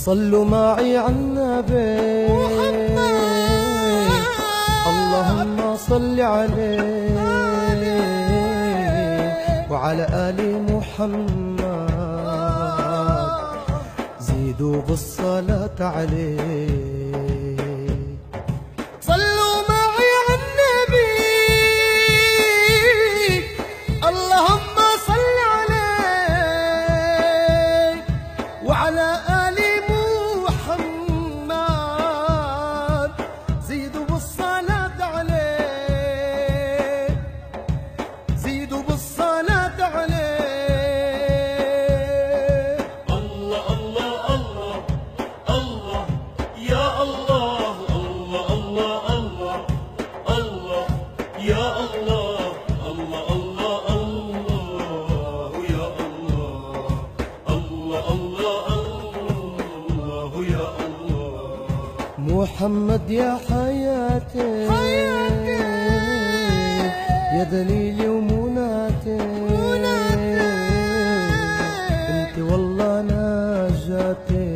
صلوا معي على النبي اللهم صل عليه وعلى آل محمد زيدوا بالصلاة عليه. صلوا معي على النبي اللهم صل عليه وعلى آل محمد زيدوا بالصلاة عليه زيدوا بالصلاة عليه. الله الله الله الله يا الله الله الله الله الله يا الله الله الله الله يا الله الله الله الله يا الله. محمد يا حياتي يا دليلي ومناتي انت والله نجاتي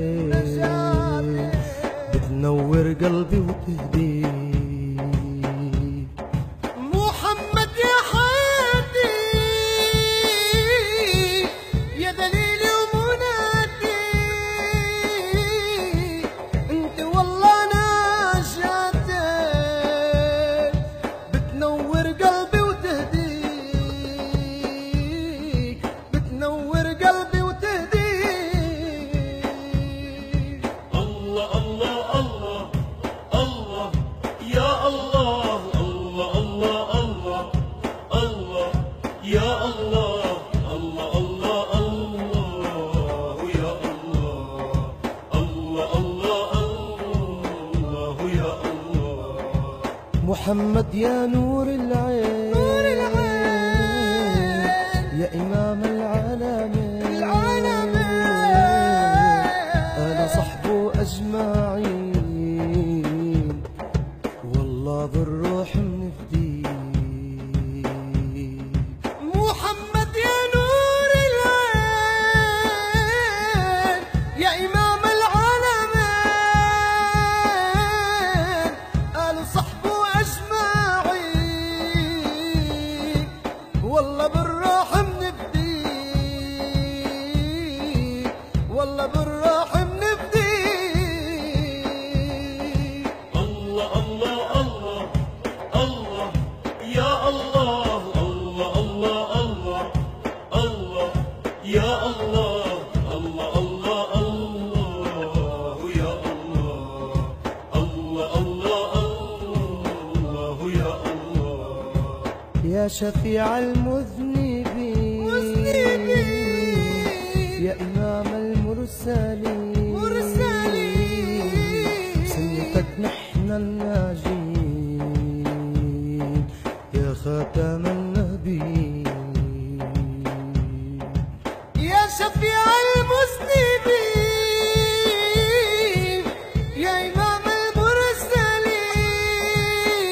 بتنور قلبي وتهدي. محمد يا حياتي يا دليلي ومناتي انت والله نجاتي بتنور قلبي وتهدي بتنور قلبي وتهدي. الله الله الله الله يا الله الله الله الله الله يا الله الله الله الله يا الله الله الله الله يا الله. محمد يا نور العين يا إمام العالمين أنا صحبه أجمعين والله بالروح منفدي. محمد يا نور العين يا إمام العالمين آل صحبه أجمعين والله بالروح منفدي والله بالروح منفدي. الله الله الله الله يا الله الله الله الله الله يا الله الله الله الله يا الله الله الله الله يا الله. يا شفيع المذنبين يا إمام المرسلين سنتك نحن الناجين يا خاتم النبيين. يا شفيع المذنبين يا إمام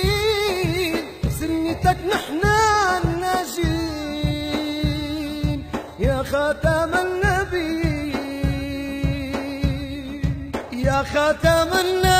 المرسلين سنتك نحن الناجين يا خاتم النبيين يا خاتم النبيين.